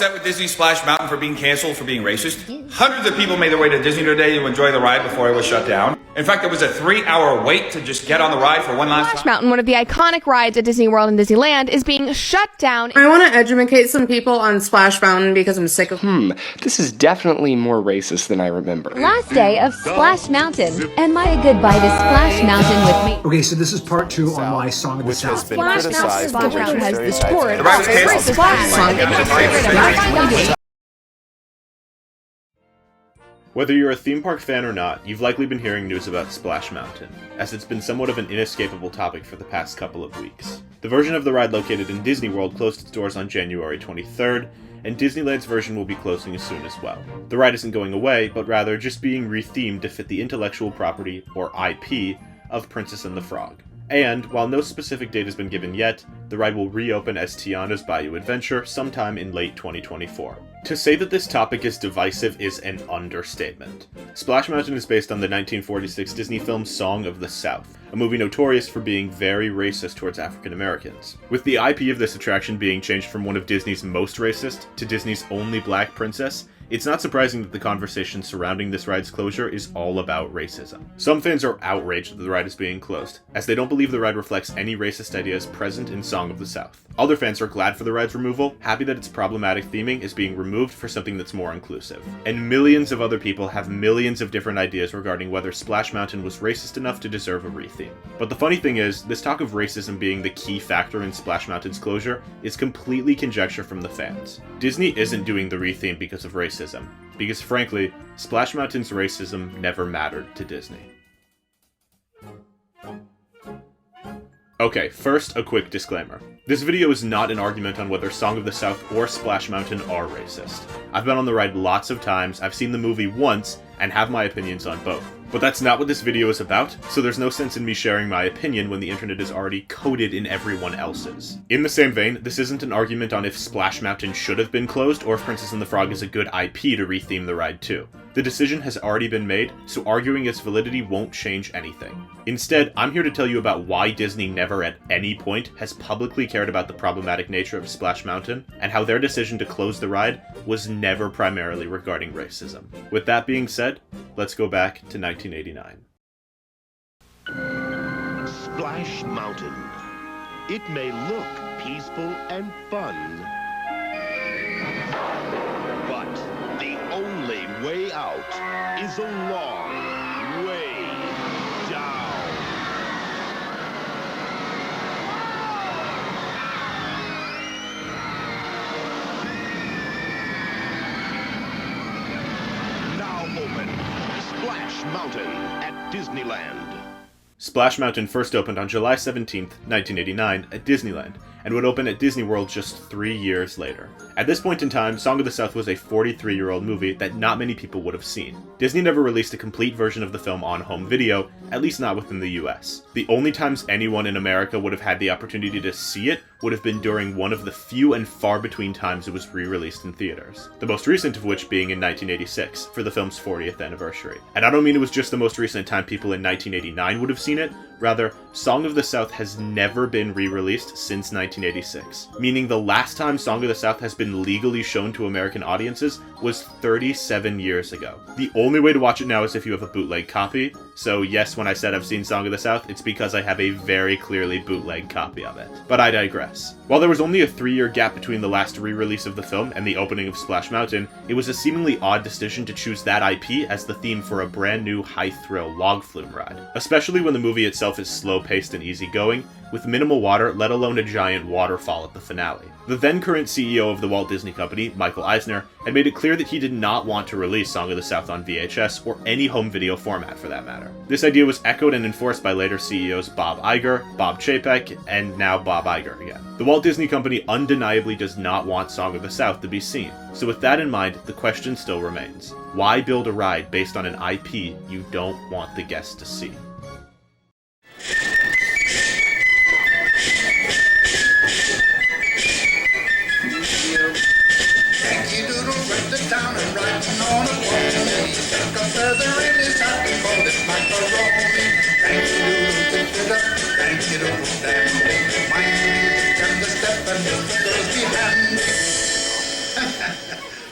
upset with Disney Splash Mountain for being canceled for being racist? Hundreds of people made their way to Disney today to enjoy the ride before it was shut down. In fact, there was a 3-hour wait to just get on the ride for one last Splash Mountain, one of the iconic rides at Disney World and Disneyland, is being shut down. I want to educate some people on Splash Mountain because I'm sick of this is definitely more racist than I remember. Last day of Splash Mountain, and my goodbye to Splash Mountain with me. Okay, so this is part 2 on my Song of the South. Splash Mountain has this chord. The ride was canceled. Whether you're a theme park fan or not, you've likely been hearing news about Splash Mountain, as it's been somewhat of an inescapable topic for the past couple of weeks. The version of the ride located in Disney World closed its doors on January 23rd, and Disneyland's version will be closing as soon as well. The ride isn't going away, but rather just being rethemed to fit the intellectual property, or IP, of Princess and the Frog. And, while no specific date has been given yet, the ride will reopen as Tiana's Bayou Adventure sometime in late 2024. To say that this topic is divisive is an understatement. Splash Mountain is based on the 1946 Disney film Song of the South, a movie notorious for being very racist towards African Americans. With the IP of this attraction being changed from one of Disney's most racist to Disney's only black princess, it's not surprising that the conversation surrounding this ride's closure is all about racism. Some fans are outraged that the ride is being closed, as they don't believe the ride reflects any racist ideas present in Song of the South. Other fans are glad for the ride's removal, happy that its problematic theming is being removed for something that's more inclusive. And millions of other people have millions of different ideas regarding whether Splash Mountain was racist enough to deserve a retheme. But the funny thing is, this talk of racism being the key factor in Splash Mountain's closure is completely conjecture from the fans. Disney isn't doing the retheme because of racism, because frankly, Splash Mountain's racism never mattered to Disney. Okay, first, a quick disclaimer. This video is not an argument on whether Song of the South or Splash Mountain are racist. I've been on the ride lots of times, I've seen the movie once, and have my opinions on both. But that's not what this video is about, so there's no sense in me sharing my opinion when the internet is already coded in everyone else's. In the same vein, this isn't an argument on if Splash Mountain should have been closed or if Princess and the Frog is a good IP to retheme the ride to. The decision has already been made, so arguing its validity won't change anything. Instead, I'm here to tell you about why Disney never at any point has publicly cared about the problematic nature of Splash Mountain, and how their decision to close the ride was never primarily regarding racism. With that being said, let's go back to 1989. Splash Mountain. It may look peaceful and fun, but the only way out is a long way down. Now open Splash Mountain at Disneyland. Splash Mountain first opened on July 17th, 1989 at Disneyland, and would open at Disney World just 3 years later. At this point in time, Song of the South was a 43-year-old movie that not many people would have seen. Disney never released a complete version of the film on home video, at least not within the US. The only times anyone in America would have had the opportunity to see it would have been during one of the few and far between times it was re-released in theaters. The most recent of which being in 1986, for the film's 40th anniversary. And I don't mean it was just the most recent time people in 1989 would have seen it, rather, Song of the South has never been re-released since 1986, meaning the last time Song of the South has been legally shown to American audiences was 37 years ago. The only way to watch it now is if you have a bootleg copy, so yes, when I said I've seen Song of the South, it's because I have a very clearly bootleg copy of it. But I digress. While there was only a 3-year gap between the last re-release of the film and the opening of Splash Mountain, it was a seemingly odd decision to choose that IP as the theme for a brand new high-thrill log flume ride, especially when the movie itself is slow-paced and easygoing, with minimal water, let alone a giant waterfall at the finale. The then-current CEO of the Walt Disney Company, Michael Eisner, had made it clear that he did not want to release Song of the South on VHS, or any home video format for that matter. This idea was echoed and enforced by later CEOs Bob Iger, Bob Chapek, and now Bob Iger again. The Walt Disney Company undeniably does not want Song of the South to be seen, so with that in mind, the question still remains. Why build a ride based on an IP you don't want the guests to see?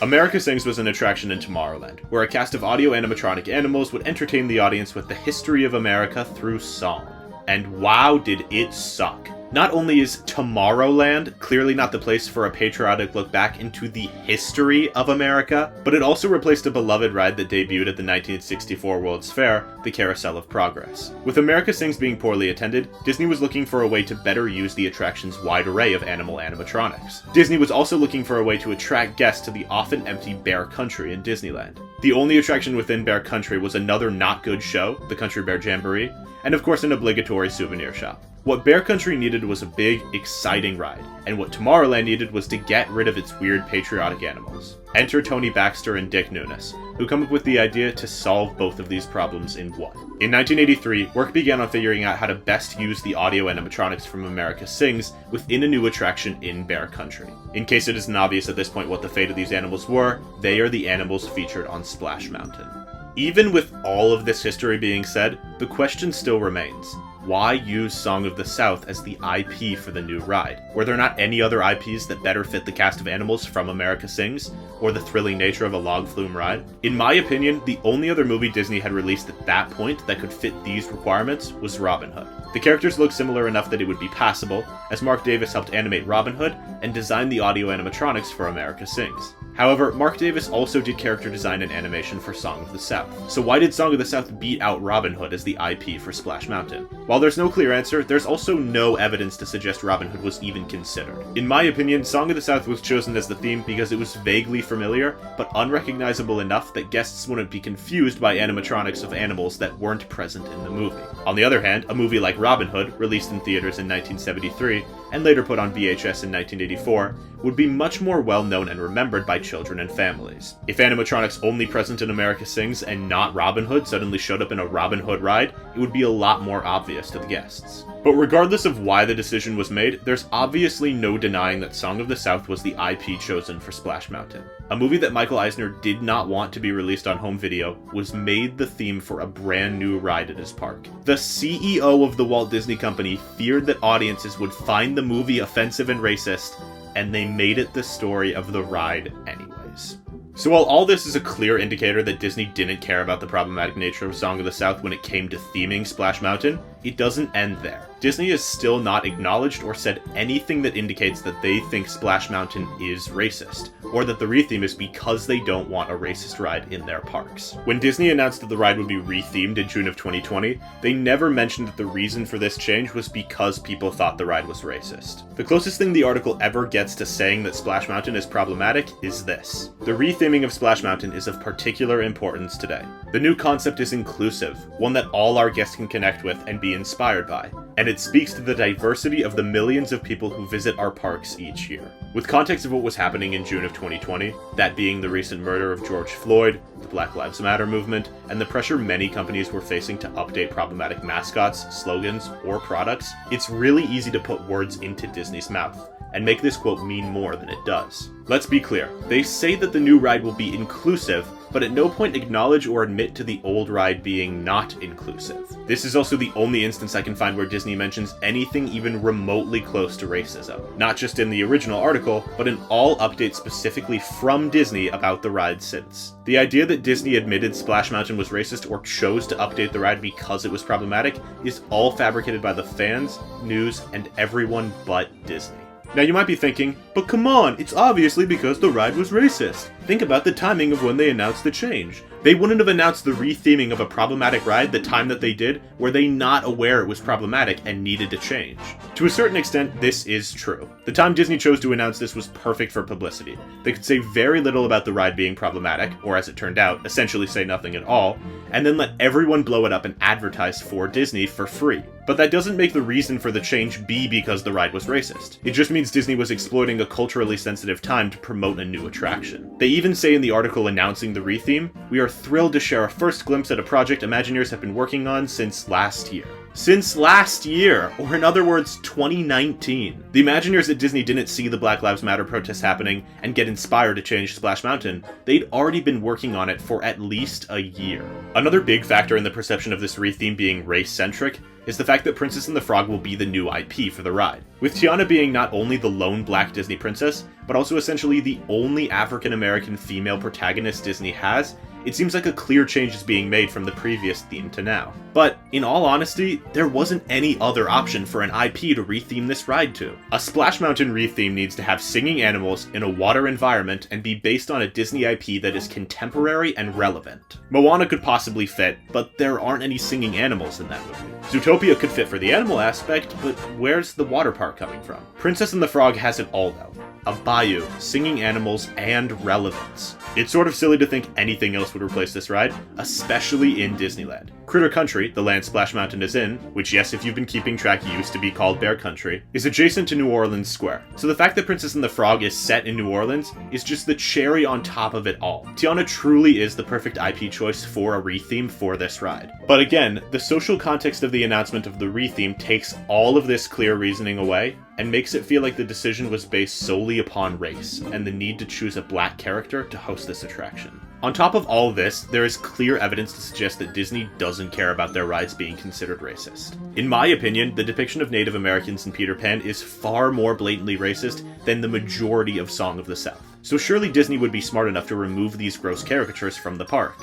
America Sings was an attraction in Tomorrowland, where a cast of audio animatronic animals would entertain the audience with the history of America through song. And wow, did it suck. Not only is Tomorrowland clearly not the place for a patriotic look back into the history of America, but it also replaced a beloved ride that debuted at the 1964 World's Fair, the Carousel of Progress. With America Sings being poorly attended, Disney was looking for a way to better use the attraction's wide array of animal animatronics. Disney was also looking for a way to attract guests to the often empty Bear Country in Disneyland. The only attraction within Bear Country was another not good show, the Country Bear Jamboree, and of course an obligatory souvenir shop. What Bear Country needed was a big, exciting ride, and what Tomorrowland needed was to get rid of its weird patriotic animals. Enter Tony Baxter and Dick Nunis, who come up with the idea to solve both of these problems in one. In 1983, work began on figuring out how to best use the audio animatronics from America Sings within a new attraction in Bear Country. In case it isn't obvious at this point what the fate of these animals were, they are the animals featured on Splash Mountain. Even with all of this history being said, the question still remains. Why use Song of the South as the IP for the new ride? Were there not any other IPs that better fit the cast of animals from America Sings, or the thrilling nature of a log flume ride? In my opinion, the only other movie Disney had released at that point that could fit these requirements was Robin Hood. The characters look similar enough that it would be passable, as Mark Davis helped animate Robin Hood and design the audio animatronics for America Sings. However, Mark Davis also did character design and animation for Song of the South. So why did Song of the South beat out Robin Hood as the IP for Splash Mountain? While there's no clear answer, there's also no evidence to suggest Robin Hood was even considered. In my opinion, Song of the South was chosen as the theme because it was vaguely familiar, but unrecognizable enough that guests wouldn't be confused by animatronics of animals that weren't present in the movie. On the other hand, a movie like Robin Hood, released in theaters in 1973, and later put on VHS in 1984, would be much more well known and remembered by children and families. If animatronics only present in America Sings and not Robin Hood suddenly showed up in a Robin Hood ride, it would be a lot more obvious to the guests. But regardless of why the decision was made, there's obviously no denying that Song of the South was the IP chosen for Splash Mountain. A movie that Michael Eisner did not want to be released on home video was made the theme for a brand new ride at his park. The CEO of the Walt Disney Company feared that audiences would find the movie offensive and racist, and they made it the story of the ride anyways. So while all this is a clear indicator that Disney didn't care about the problematic nature of Song of the South when it came to theming Splash Mountain, it doesn't end there. Disney has still not acknowledged or said anything that indicates that they think Splash Mountain is racist, or that the retheme is because they don't want a racist ride in their parks. When Disney announced that the ride would be rethemed in June of 2020, they never mentioned that the reason for this change was because people thought the ride was racist. The closest thing the article ever gets to saying that Splash Mountain is problematic is this. The retheming of Splash Mountain is of particular importance today. The new concept is inclusive, one that all our guests can connect with and be inspired by, and it speaks to the diversity of the millions of people who visit our parks each year. With context of what was happening in June of 2020, that being the recent murder of George Floyd, the Black Lives Matter movement, and the pressure many companies were facing to update problematic mascots, slogans, or products, it's really easy to put words into Disney's mouth and make this quote mean more than it does. Let's be clear, they say that the new ride will be inclusive, but at no point acknowledge or admit to the old ride being not inclusive. This is also the only instance I can find where Disney mentions anything even remotely close to racism, not just in the original article, but in all updates specifically from Disney about the ride since. The idea that Disney admitted Splash Mountain was racist or chose to update the ride because it was problematic is all fabricated by the fans, news, and everyone but Disney. Now you might be thinking, but come on, it's obviously because the ride was racist. Think about the timing of when they announced the change. They wouldn't have announced the retheming of a problematic ride the time that they did, were they not aware it was problematic and needed to change. To a certain extent, this is true. The time Disney chose to announce this was perfect for publicity. They could say very little about the ride being problematic, or as it turned out, essentially say nothing at all, and then let everyone blow it up and advertise for Disney for free. But that doesn't make the reason for the change be because the ride was racist. It just means Disney was exploiting a culturally sensitive time to promote a new attraction. They even say in the article announcing the retheme, "We are thrilled to share a first glimpse at a project Imagineers have been working on since last year." Since last year, or in other words, 2019. The Imagineers at Disney didn't see the Black Lives Matter protests happening and get inspired to change Splash Mountain. They'd already been working on it for at least a year. Another big factor in the perception of this retheme being race-centric is the fact that Princess and the Frog will be the new IP for the ride. With Tiana being not only the lone black Disney princess, but also essentially the only African-American female protagonist Disney has, it seems like a clear change is being made from the previous theme to now. But, in all honesty, there wasn't any other option for an IP to retheme this ride to. A Splash Mountain retheme needs to have singing animals in a water environment and be based on a Disney IP that is contemporary and relevant. Moana could possibly fit, but there aren't any singing animals in that movie. Zootopia could fit for the animal aspect, but where's the water part coming from? Princess and the Frog has it all though. A bayou, singing animals, and relevance. It's sort of silly to think anything else would replace this ride, especially in Disneyland. Critter Country, the land Splash Mountain is in, which yes, if you've been keeping track, used to be called Bear Country, is adjacent to New Orleans Square. So the fact that Princess and the Frog is set in New Orleans is just the cherry on top of it all. Tiana truly is the perfect IP choice for a retheme for this ride. But again, the social context of the announcement of the retheme takes all of this clear reasoning away and makes it feel like the decision was based solely upon race and the need to choose a black character to host this attraction. On top of all this, there is clear evidence to suggest that Disney doesn't care about their rides being considered racist. In my opinion, the depiction of Native Americans in Peter Pan is far more blatantly racist than the majority of Song of the South. So surely Disney would be smart enough to remove these gross caricatures from the park.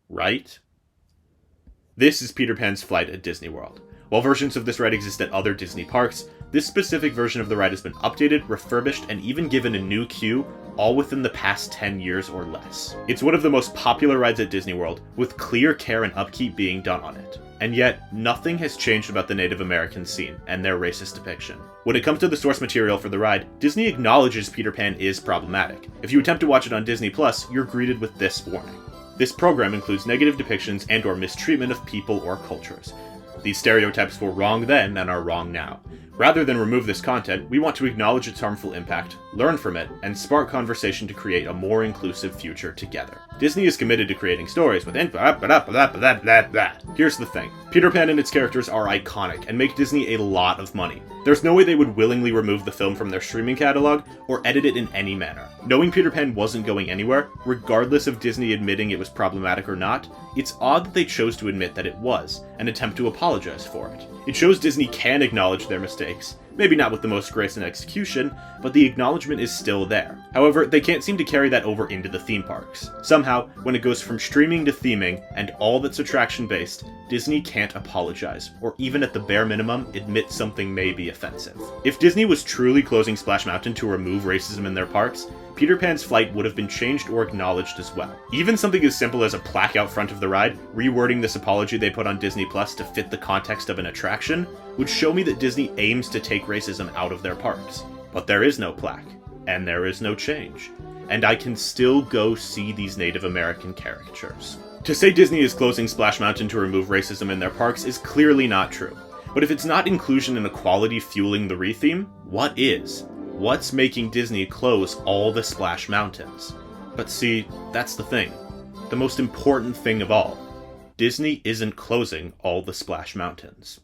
Right? This is Peter Pan's flight at Disney World. While versions of this ride exist at other Disney parks, this specific version of the ride has been updated, refurbished, and even given a new queue, all within the past 10 years or less. It's one of the most popular rides at Disney World, with clear care and upkeep being done on it. And yet, nothing has changed about the Native American scene and their racist depiction. When it comes to the source material for the ride, Disney acknowledges Peter Pan is problematic. If you attempt to watch it on Disney+, you're greeted with this warning. This program includes negative depictions and or mistreatment of people or cultures. These stereotypes were wrong then and are wrong now. Rather than remove this content, we want to acknowledge its harmful impact, learn from it, and spark conversation to create a more inclusive future together. Disney is committed to creating stories with Here's the thing. Peter Pan and its characters are iconic and make Disney a lot of money. There's no way they would willingly remove the film from their streaming catalog or edit it in any manner. Knowing Peter Pan wasn't going anywhere, regardless of Disney admitting it was problematic or not, it's odd that they chose to admit that it was, and attempt to apologize for it. It shows Disney can acknowledge their mistakes. Maybe not with the most grace and execution, but the acknowledgement is still there. However, they can't seem to carry that over into the theme parks. Somehow, when it goes from streaming to theming, and all that's attraction-based, Disney can't apologize, or even at the bare minimum, admit something may be offensive. If Disney was truly closing Splash Mountain to remove racism in their parks, Peter Pan's flight would have been changed or acknowledged as well. Even something as simple as a plaque out front of the ride, rewording this apology they put on Disney Plus to fit the context of an attraction, would show me that Disney aims to take racism out of their parks. But there is no plaque, and there is no change, and I can still go see these Native American caricatures. To say Disney is closing Splash Mountain to remove racism in their parks is clearly not true. But if it's not inclusion and equality fueling the retheme, what is? What's making Disney close all the Splash Mountains? But see, that's the thing. The most important thing of all. Disney isn't closing all the Splash Mountains.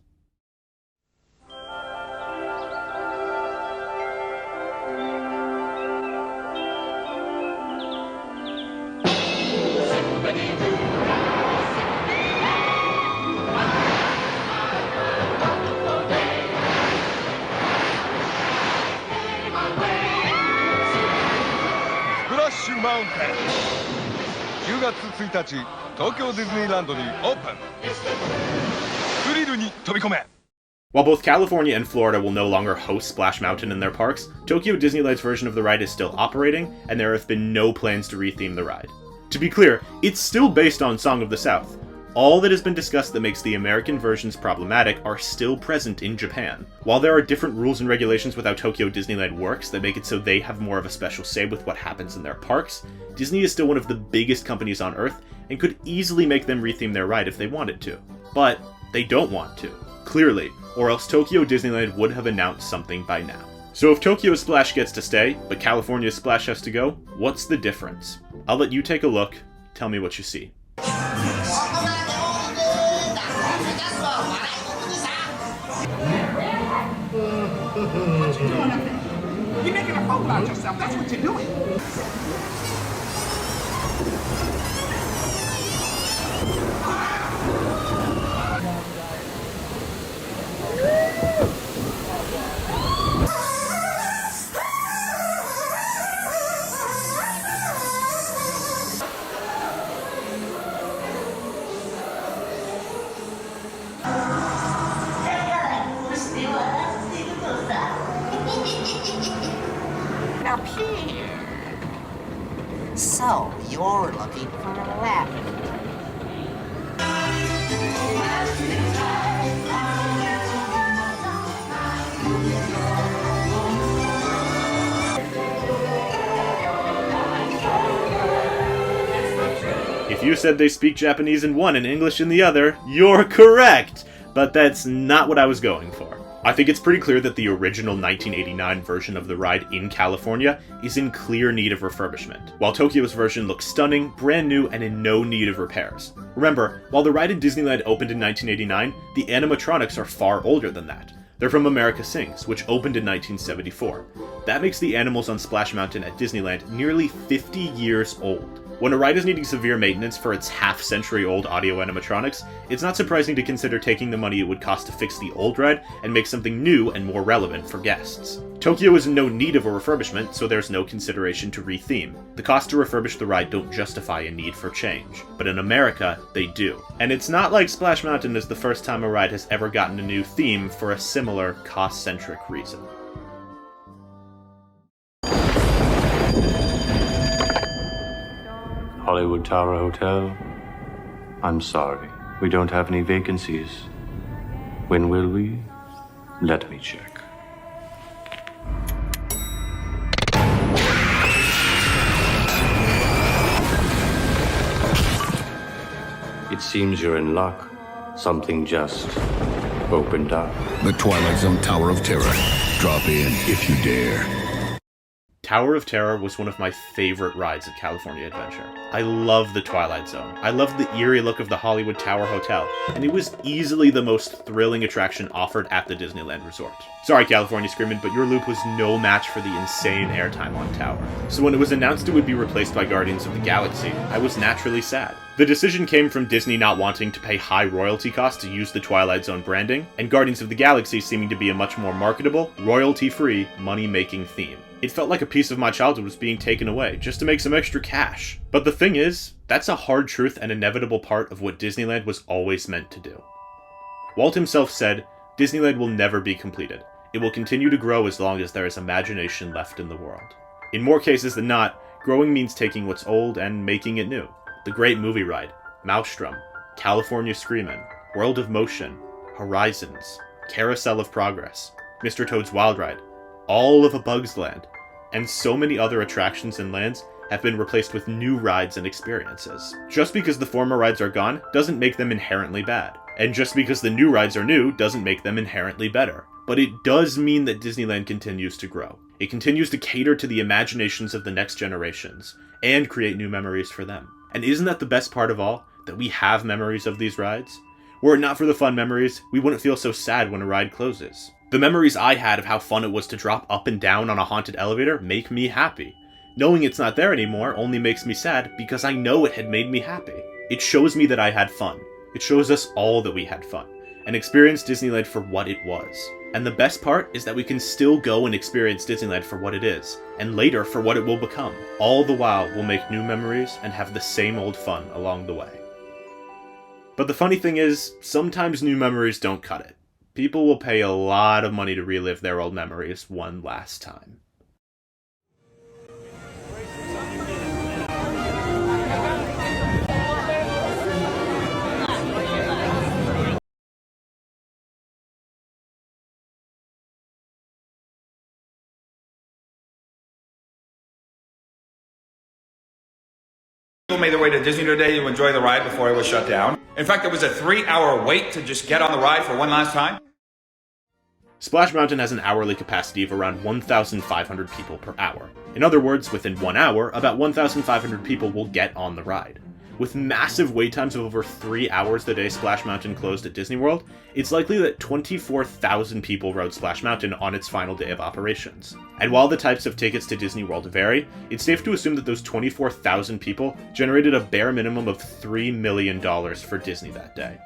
Mountain 10月1日東京ディズニーランドにオープンスリルに飛び込め While both California and Florida will no longer host Splash Mountain in their parks, Tokyo Disneyland's version of the ride is still operating, and there have been no plans to retheme the ride. To be clear, it's still based on Song of the South. All that has been discussed that makes the American versions problematic are still present in Japan. While there are different rules and regulations with how Tokyo Disneyland works that make it so they have more of a special say with what happens in their parks, Disney is still one of the biggest companies on Earth and could easily make them retheme their ride if they wanted to. But they don't want to, clearly, or else Tokyo Disneyland would have announced something by now. So if Tokyo's Splash gets to stay, but California's Splash has to go, what's the difference? I'll let you take a look, tell me what you see. about yourself. That's what you're doing. Up here. So, you're looking for a lavender. If you said they speak Japanese in one and English in the other, you're correct! But that's not what I was going for. I think it's pretty clear that the original 1989 version of the ride in California is in clear need of refurbishment, while Tokyo's version looks stunning, brand new, and in no need of repairs. Remember, while the ride in Disneyland opened in 1989, the animatronics are far older than that. They're from America Sings, which opened in 1974. That makes the animals on Splash Mountain at Disneyland nearly 50 years old. When a ride is needing severe maintenance for its half-century-old audio animatronics, it's not surprising to consider taking the money it would cost to fix the old ride and make something new and more relevant for guests. Tokyo is in no need of a refurbishment, so there's no consideration to re-theme. The cost to refurbish the ride don't justify a need for change, but in America, they do. And it's not like Splash Mountain is the first time a ride has ever gotten a new theme for a similar cost-centric reason. Hollywood Tower Hotel. I'm sorry, we don't have any vacancies. When will we? Let me check. It seems you're in luck. Something just opened up. The Twilight Zone Tower of Terror. Drop in if you dare. Tower of Terror was one of my favorite rides at California Adventure. I love the Twilight Zone. I loved the eerie look of the Hollywood Tower Hotel, and it was easily the most thrilling attraction offered at the Disneyland Resort. Sorry, California Screamin', but your loop was no match for the insane airtime on Tower. So when it was announced it would be replaced by Guardians of the Galaxy, I was naturally sad. The decision came from Disney not wanting to pay high royalty costs to use the Twilight Zone branding, and Guardians of the Galaxy seeming to be a much more marketable, royalty-free, money-making theme. It felt like a piece of my childhood was being taken away, just to make some extra cash. But the thing is, that's a hard truth and inevitable part of what Disneyland was always meant to do. Walt himself said, Disneyland will never be completed. It will continue to grow as long as there is imagination left in the world. In more cases than not, growing means taking what's old and making it new. The Great Movie Ride, Maelstrom, California Screamin', World of Motion, Horizons, Carousel of Progress, Mr. Toad's Wild Ride, all of A Bug's Land, and so many other attractions and lands have been replaced with new rides and experiences. Just because the former rides are gone doesn't make them inherently bad, and just because the new rides are new doesn't make them inherently better. But it does mean that Disneyland continues to grow. It continues to cater to the imaginations of the next generations, and create new memories for them. And isn't that the best part of all? That we have memories of these rides? Were it not for the fun memories, we wouldn't feel so sad when a ride closes. The memories I had of how fun it was to drop up and down on a haunted elevator make me happy. Knowing it's not there anymore only makes me sad because I know it had made me happy. It shows me that I had fun. It shows us all that we had fun, and experienced Disneyland for what it was. And the best part is that we can still go and experience Disneyland for what it is, and later for what it will become. All the while we'll make new memories and have the same old fun along the way. But the funny thing is, sometimes new memories don't cut it. People will pay a lot of money to relive their old memories one last time. People made their way to Disney today to enjoy the ride before it was shut down. In fact, there was a 3-hour wait to just get on the ride for one last time. Splash Mountain has an hourly capacity of around 1,500 people per hour. In other words, within 1 hour, about 1,500 people will get on the ride. With massive wait times of over 3 hours the day Splash Mountain closed at Disney World, it's likely that 24,000 people rode Splash Mountain on its final day of operations. And while the types of tickets to Disney World vary, it's safe to assume that those 24,000 people generated a bare minimum of $3 million for Disney that day.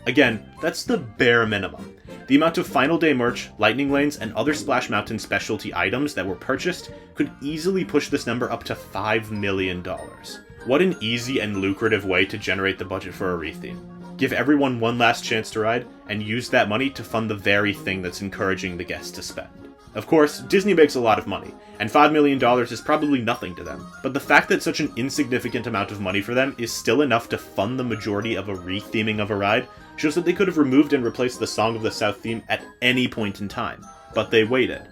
Again, that's the bare minimum. The amount of final day merch, lightning lanes, and other Splash Mountain specialty items that were purchased could easily push this number up to $5 million. What an easy and lucrative way to generate the budget for a retheme. Give everyone one last chance to ride, and use that money to fund the very thing that's encouraging the guests to spend. Of course, Disney makes a lot of money, and $5 million is probably nothing to them, but the fact that such an insignificant amount of money for them is still enough to fund the majority of a retheming of a ride shows that they could have removed and replaced the Song of the South theme at any point in time. But they waited,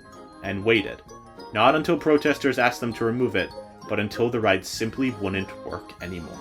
and waited. Not until protesters asked them to remove it, but until the ride simply wouldn't work anymore.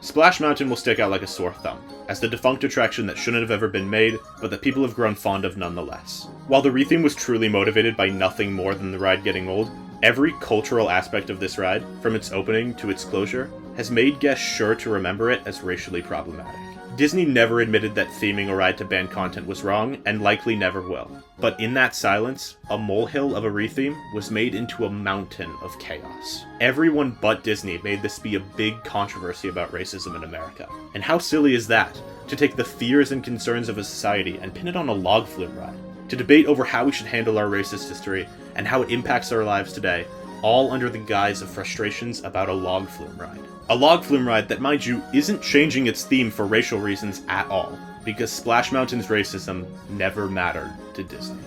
Splash Mountain will stick out like a sore thumb, as the defunct attraction that shouldn't have ever been made, but that people have grown fond of nonetheless. While the retheme was truly motivated by nothing more than the ride getting old, every cultural aspect of this ride, from its opening to its closure, has made guests sure to remember it as racially problematic. Disney never admitted that theming a ride to ban content was wrong, and likely never will. But in that silence, a molehill of a retheme was made into a mountain of chaos. Everyone but Disney made this be a big controversy about racism in America. And how silly is that? To take the fears and concerns of a society and pin it on a log flume ride. To debate over how we should handle our racist history and how it impacts our lives today, all under the guise of frustrations about a log flume ride. A log flume ride that, mind you, isn't changing its theme for racial reasons at all, because Splash Mountain's racism never mattered to Disney.